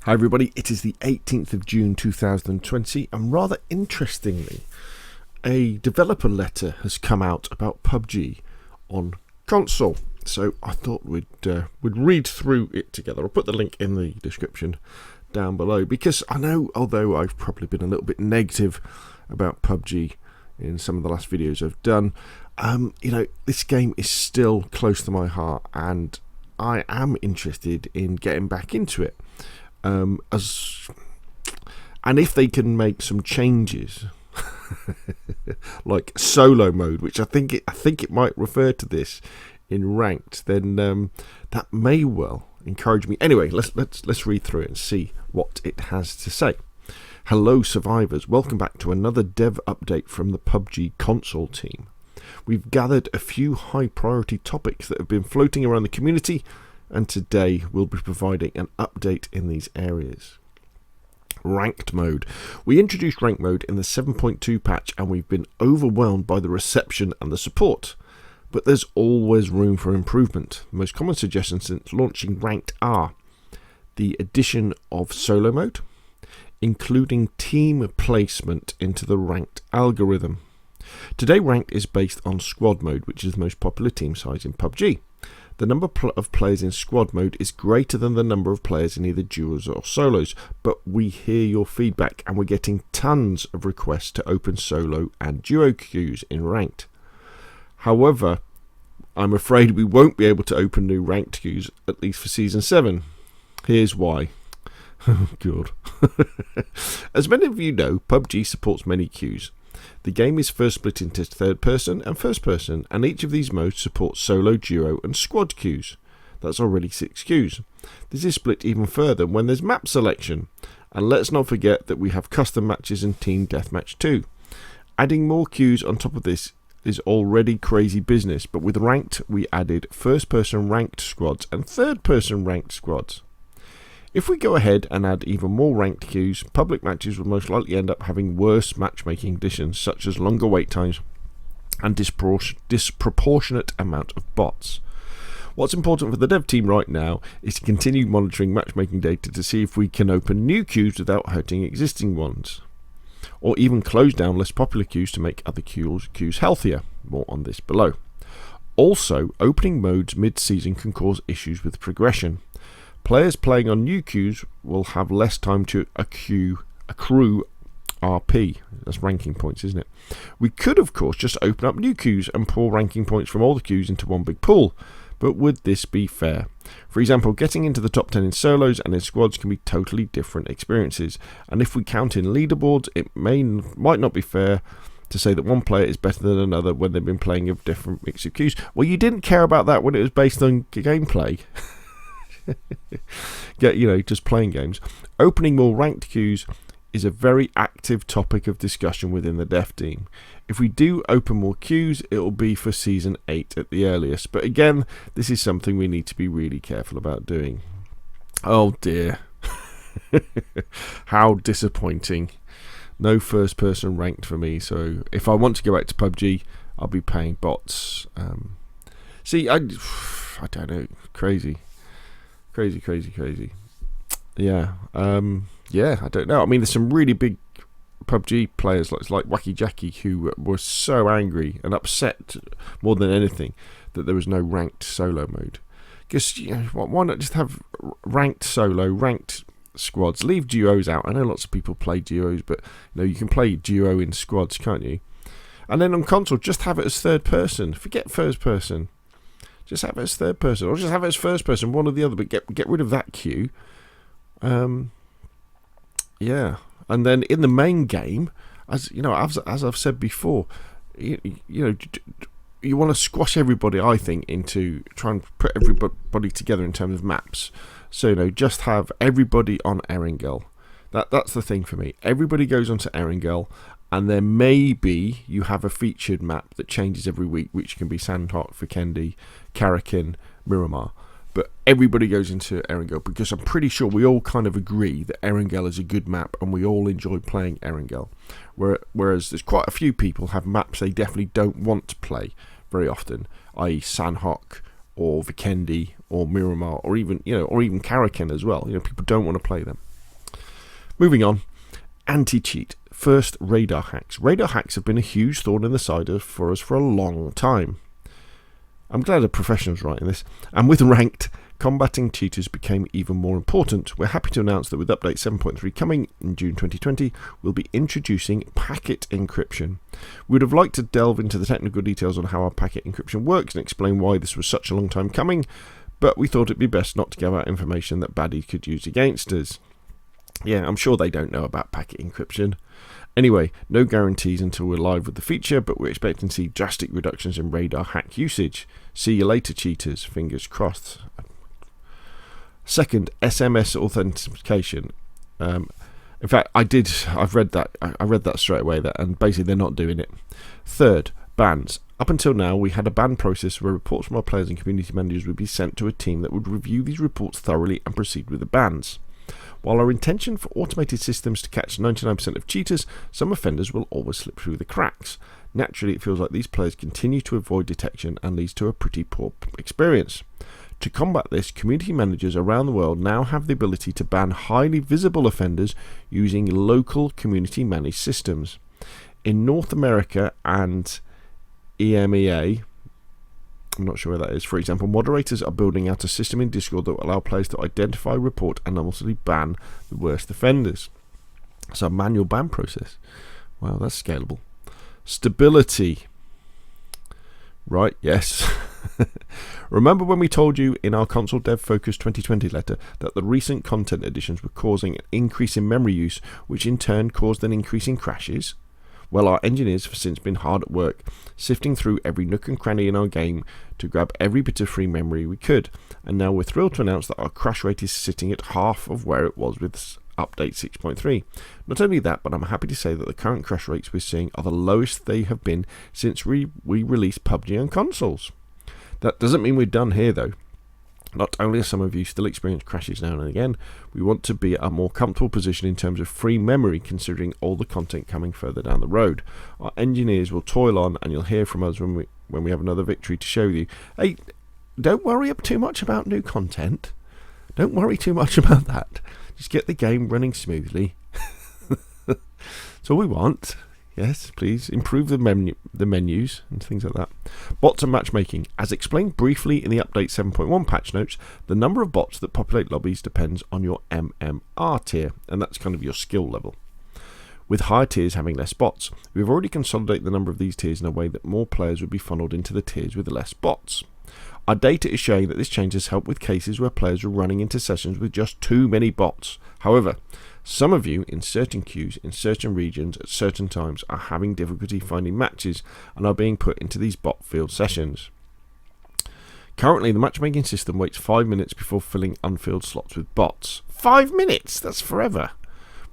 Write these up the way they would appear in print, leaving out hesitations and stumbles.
Hi everybody, it is the 18th of June 2020 and rather interestingly a developer letter has come out about PUBG on console. So I thought we'd read through it together. I'll put the link in the description down below because I know, although I've probably been a little bit negative about PUBG in some of the last videos I've done, this game is still close to my heart and I am interested in getting back into it. And if they can make some changes like solo mode, which I think it might refer to this in ranked, then that may well encourage me. Anyway, let's read through it and see what it has to say. Hello survivors, welcome back to another dev update from the PUBG console team. We've gathered a few high priority topics that have been floating around the community, and today we'll be providing an update in these areas. Ranked mode. We introduced ranked mode in the 7.2 patch and we've been overwhelmed by the reception and the support. But there's always room for improvement. The most common suggestions since launching ranked are the addition of solo mode, including team placement into the ranked algorithm. Today ranked is based on squad mode, which is the most popular team size in PUBG. The number of players in squad mode is greater than the number of players in either duos or solos, but we hear your feedback and we're getting tons of requests to open solo and duo queues in ranked. However, I'm afraid we won't be able to open new ranked queues, at least for Season 7. Here's why. Oh god. As many of you know, PUBG supports many queues. The game is first split into third person and first person, and each of these modes supports solo, duo and squad queues. That's already 6 queues. This is split even further when there's map selection, and let's not forget that we have custom matches and team deathmatch too. Adding more queues on top of this is already crazy business, but with ranked we added first person ranked squads and third person ranked squads. If we go ahead and add even more ranked queues, public matches will most likely end up having worse matchmaking conditions such as longer wait times and disproportionate amount of bots. What's important for the dev team right now is to continue monitoring matchmaking data to see if we can open new queues without hurting existing ones, or even close down less popular queues to make other queues healthier. More on this below. Also, opening modes mid-season can cause issues with progression. Players playing on new queues will have less time to accrue RP. That's ranking points, isn't it? We could, of course, just open up new queues and pour ranking points from all the queues into one big pool. But would this be fair? For example, getting into the top 10 in solos and in squads can be totally different experiences. And if we count in leaderboards, it might not be fair to say that one player is better than another when they've been playing a different mix of queues. Well, you didn't care about that when it was based on gameplay. Just playing games. Opening more ranked queues is a very active topic of discussion within the dev team. If we do open more queues, it will be for Season 8 at the earliest. But again, this is something we need to be really careful about doing. Oh dear. How disappointing. No first person ranked for me, so if I want to go back to PUBG, I'll be paying bots. I don't know, crazy. Yeah, I don't know. I mean, there's some really big PUBG players like Wacky Jackie who were so angry and upset more than anything that there was no ranked solo mode. Because why not just have ranked solo, ranked squads? Leave duos out. I know lots of people play duos, but you can play duo in squads, can't you? And then on console, just have it as third person. Forget first person. Just have it as third person, or just have it as first person, one or the other, but get rid of that queue. Yeah, and then in the main game, as I've said before, you want to squash everybody. I think into try and put everybody together in terms of maps. So just have everybody on Erangel. That's the thing for me. Everybody goes onto Erangel. And then maybe you have a featured map that changes every week, which can be Sandhawk, Vikendi, Karakin, Miramar. But everybody goes into Erangel because I'm pretty sure we all kind of agree that Erangel is a good map and we all enjoy playing Erangel. Whereas there's quite a few people have maps they definitely don't want to play very often, i.e. Sandhawk or Vikendi or Miramar or even Karakin as well. People don't want to play them. Moving on, anti-cheat. First, radar hacks. Radar hacks have been a huge thorn in the side for us for a long time. I'm glad a professional's writing this. And with Ranked, combating cheaters became even more important. We're happy to announce that with update 7.3 coming in June 2020, we'll be introducing packet encryption. We would have liked to delve into the technical details on how our packet encryption works and explain why this was such a long time coming, but we thought it'd be best not to give out information that baddies could use against us. Yeah, I'm sure they don't know about packet encryption. Anyway, no guarantees until we're live with the feature, but we're expecting to see drastic reductions in radar hack usage. See you later, cheaters. Fingers crossed. Second, SMS authentication. In fact, I've read that. I read that straight away, and basically they're not doing it. Third, bans. Up until now, we had a ban process where reports from our players and community managers would be sent to a team that would review these reports thoroughly and proceed with the bans. While our intention for automated systems to catch 99% of cheaters, some offenders will always slip through the cracks. Naturally, it feels like these players continue to avoid detection and leads to a pretty poor experience. To combat this, community managers around the world now have the ability to ban highly visible offenders using local community managed systems. In North America and EMEA, I'm not sure where that is, for example, moderators are building out a system in Discord that will allow players to identify, report and ultimately ban the worst offenders. It's a manual ban process. Wow, that's scalable. Stability. Right, yes. Remember when we told you in our Console Dev Focus 2020 letter that the recent content additions were causing an increase in memory use, which in turn caused an increase in crashes? Well, our engineers have since been hard at work, sifting through every nook and cranny in our game to grab every bit of free memory we could, and now we're thrilled to announce that our crash rate is sitting at half of where it was with update 6.3. Not only that, but I'm happy to say that the current crash rates we're seeing are the lowest they have been since we released PUBG on consoles. That doesn't mean we're done here though. Not only are some of you still experience crashes now and again, we want to be at a more comfortable position in terms of free memory considering all the content coming further down the road. Our engineers will toil on and you'll hear from us when we have another victory to show you. Hey, don't worry up too much about new content. Don't worry too much about that. Just get the game running smoothly. That's all we want. Yes, please improve the menus and things like that. Bots and matchmaking. As explained briefly in the update 7.1 patch notes, the number of bots that populate lobbies depends on your MMR tier, and that's kind of your skill level, with higher tiers having less bots. We've already consolidated the number of these tiers in a way that more players would be funneled into the tiers with less bots. Our data is showing that this change has helped with cases where players are running into sessions with just too many bots. However, some of you in certain queues, in certain regions, at certain times are having difficulty finding matches and are being put into these bot-filled sessions. Currently, the matchmaking system waits 5 minutes before filling unfilled slots with bots. 5 minutes? That's forever.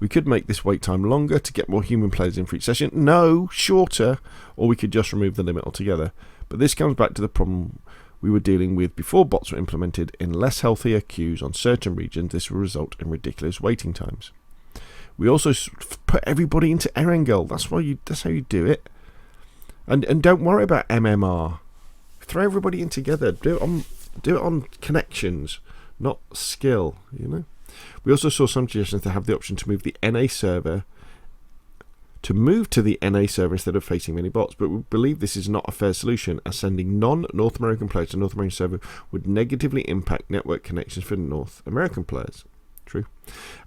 We could make this wait time longer to get more human players in for each session. No, shorter. Or we could just remove the limit altogether. But this comes back to the problem we were dealing with before bots were implemented. In less healthier queues on certain regions, this will result in ridiculous waiting times. We also put everybody into Erangel. That's how you do it. And don't worry about MMR. Throw everybody in together. Do it on connections, not skill. You know. We also saw some suggestions to have the option to move the NA server. To move to the NA server instead of facing many bots, but we believe this is not a fair solution, as sending non-North American players to North American server would negatively impact network connections for North American players. True.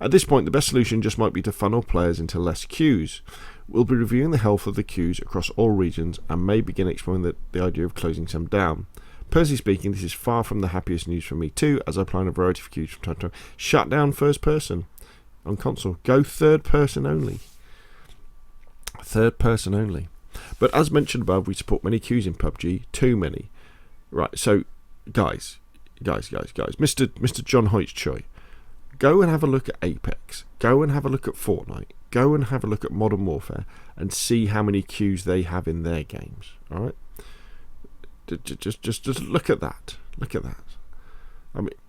At this point, the best solution just might be to funnel players into less queues. We'll be reviewing the health of the queues across all regions and may begin exploring the idea of closing some down. Personally speaking, this is far from the happiest news for me too, as I plan a variety of queues from time to time. Shut down first person on console. Go third person only. Third person only. But as mentioned above, we support many queues in PUBG. Too many. Right, so guys. Mr. John Hoyt Choi. Go and have a look at Apex. Go and have a look at Fortnite. Go and have a look at Modern Warfare and see how many queues they have in their games. All right, just look at that. Look at that.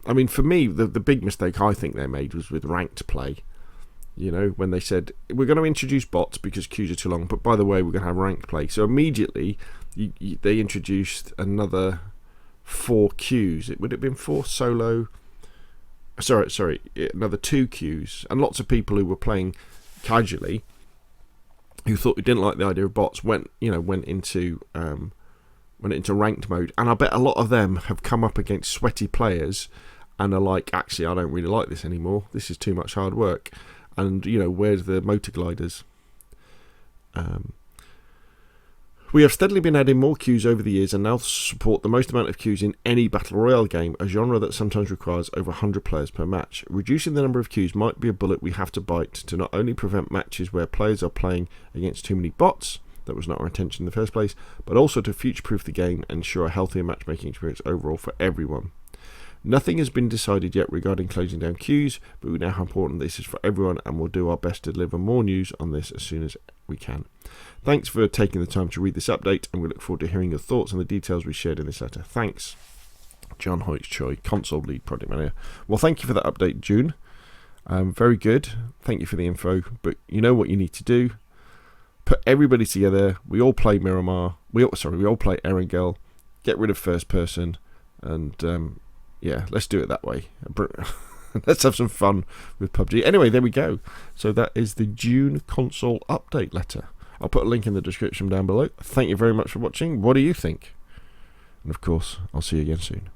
I mean, for me, the big mistake I think they made was with ranked play. You know, when they said we're going to introduce bots because queues are too long, but by the way, we're going to have ranked play. So immediately they introduced another 4 queues. Would it have been 4 solo? sorry, another 2 queues, and lots of people who were playing casually, who didn't like the idea of bots, went into ranked mode, and I bet a lot of them have come up against sweaty players and are like, actually, I don't really like this anymore. This is too much hard work. And where's the motor gliders? We have steadily been adding more queues over the years and now support the most amount of queues in any Battle Royale game, a genre that sometimes requires over 100 players per match. Reducing the number of queues might be a bullet we have to bite to not only prevent matches where players are playing against too many bots, that was not our intention in the first place, but also to future-proof the game and ensure a healthier matchmaking experience overall for everyone. Nothing has been decided yet regarding closing down queues, but we know how important this is for everyone, and we'll do our best to deliver more news on this as soon as we can. Thanks for taking the time to read this update, and we look forward to hearing your thoughts on the details we shared in this letter. Thanks, John Hoyt Choi, Console Lead Project Manager. Well, thank you for that update, June. Very good. Thank you for the info, but you know what you need to do. Put everybody together. We all play Miramar. We all play Erangel. Get rid of first person, and yeah, let's do it that way. Let's have some fun with PUBG. Anyway, there we go. So that is the June console update letter. I'll put a link in the description down below. Thank you very much for watching. What do you think? And of course, I'll see you again soon.